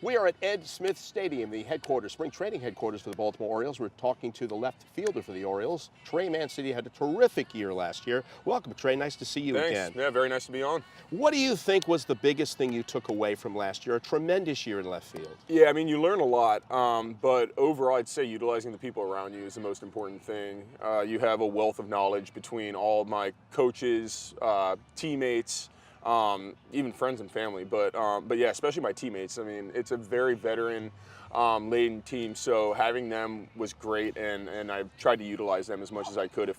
We are at Ed Smith Stadium, the headquarters, spring training headquarters for the Baltimore Orioles. We're talking to the left fielder for the Orioles. Trey Mancini had a terrific year last year. Welcome, Trey. Nice to see you again. Yeah, very nice to be on. What do you think was the biggest thing you took away from last year? A tremendous year in left field. Yeah, I mean, you learn a lot, but overall, I'd say utilizing the people around you is the most important thing. You have a wealth of knowledge between all of my coaches, teammates, even friends and family, but yeah, especially my teammates. I mean, it's a very veteran laden team, so having them was great, and I tried to utilize them as much as I could. If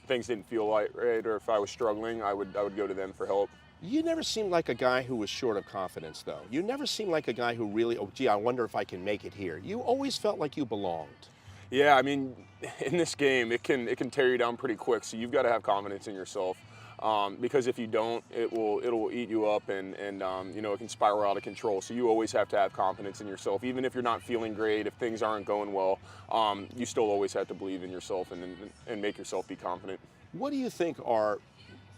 things didn't feel right, or if I was struggling, I would go to them for help. You never seemed like a guy who was short of confidence, though. You never seemed like a guy who really, oh, gee, I wonder if I can make it here. You always felt like you belonged. Yeah, I mean, in this game, it can tear you down pretty quick, so you've got to have confidence in yourself. Because if you don't, it'll eat you up, and you know, it can spiral out of control. So you always have to have confidence in yourself, even if you're not feeling great, if things aren't going well. You still always have to believe in yourself and make yourself be confident. What do you think are,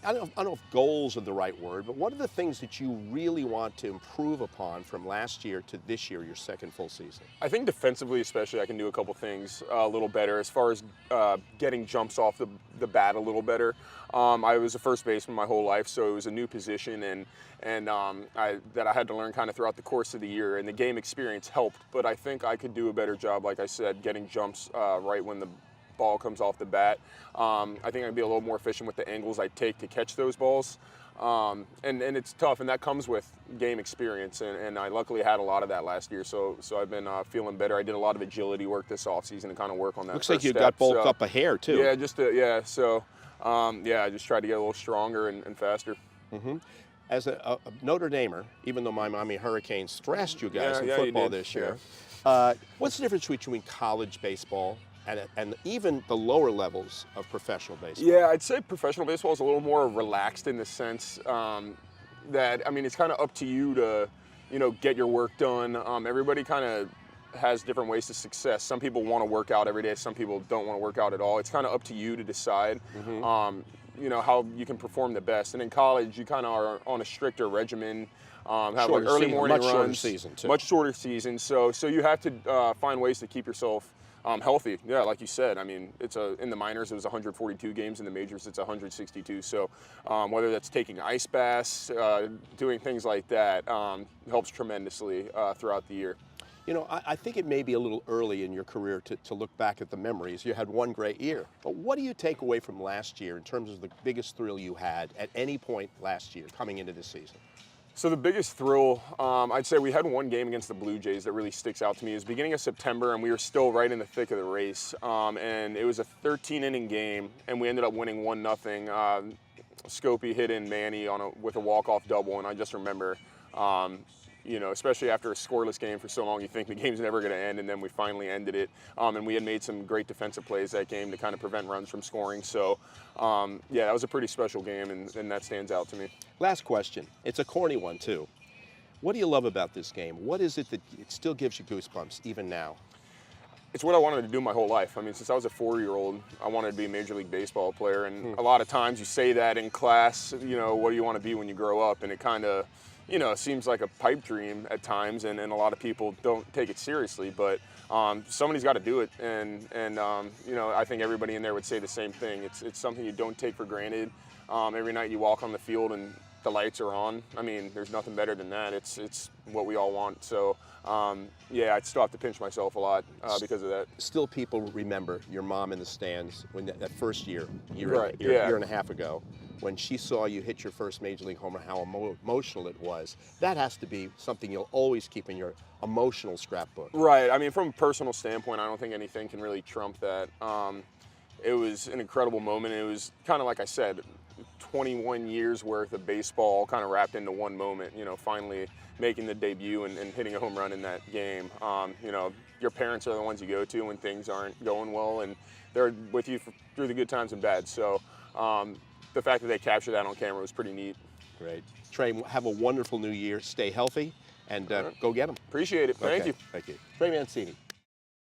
I don't know if goals are the right word, but what are the things that you really want to improve upon from last year to this year, your second full season? I think defensively especially, I can do a couple things a little better as far as getting jumps off the bat a little better. I was a first baseman my whole life, so it was a new position, and that I had to learn kind of throughout the course of the year, and the game experience helped, but I think I could do a better job, like I said, getting jumps right when the ball comes off the bat. I think I'd be a little more efficient with the angles I take to catch those balls. And it's tough, and that comes with game experience, and I luckily had a lot of that last year, so I've been feeling better. I did a lot of agility work this offseason to kind of work on that. Looks like you got bulked up a hair, too. Yeah, yeah, I just tried to get a little stronger and faster. Mm-hmm. As a Notre Damer, even though my Miami Hurricanes thrashed you guys in football this year, what's the difference between college baseball and even the lower levels of professional baseball? Yeah, I'd say professional baseball is a little more relaxed in the sense that, I mean, it's kind of up to you to, you know, get your work done. Everybody kind of has different ways to success. Some people want to work out every day. Some people don't want to work out at all. It's kind of up to you to decide, you know, how you can perform the best. And in college, you kind of are on a stricter regimen. Have like early morning runs, shorter season too. Much shorter season. So you have to find ways to keep yourself healthy. Yeah, like you said, I mean, in the minors it was 142 games, in the majors it's 162. So whether that's taking ice baths, doing things like that, helps tremendously throughout the year. You know, I think it may be a little early in your career to look back at the memories. You had one great year, but what do you take away from last year in terms of the biggest thrill you had at any point last year coming into this season? So the biggest thrill, I'd say we had one game against the Blue Jays that really sticks out to me. It was beginning of September, and we were still right in the thick of the race. And it was a 13-inning game, and we ended up winning 1-0. Scopey hit in Manny with a walk-off double, and I just remember, you know, especially after a scoreless game for so long, you think the game's never going to end, and then we finally ended it. And we had made some great defensive plays that game to kind of prevent runs from scoring. So, yeah, that was a pretty special game, and that stands out to me. Last question. It's a corny one, too. What do you love about this game? What is it that it still gives you goosebumps, even now? It's what I wanted to do my whole life. I mean, since I was a 4-year-old, I wanted to be a Major League Baseball player, and a lot of times you say that in class, you know, what do you want to be when you grow up? And it kind of, you know, seems like a pipe dream at times, and a lot of people don't take it seriously, but somebody's got to do it, and you know, I think everybody in there would say the same thing. It's something you don't take for granted. Every night you walk on the field and the lights are on. I mean, there's nothing better than that. It's what we all want. So, yeah, I'd still have to pinch myself a lot because of that. Still, people remember your mom in the stands when that first year Right, year and a half ago, when she saw you hit your first Major League homer, how emotional it was. That has to be something you'll always keep in your emotional scrapbook. Right. I mean, from a personal standpoint, I don't think anything can really trump that. It was an incredible moment. It was kind of like I said, 21 years worth of baseball kind of wrapped into one moment, you know, finally making the debut and hitting a home run in that game. You know, your parents are the ones you go to when things aren't going well, and they're with you through the good times and bad. So the fact that they captured that on camera was pretty neat. Great. Trey, have a wonderful new year. Stay healthy, and go get them. Appreciate it. Thank you. Thank you. Trey Mancini.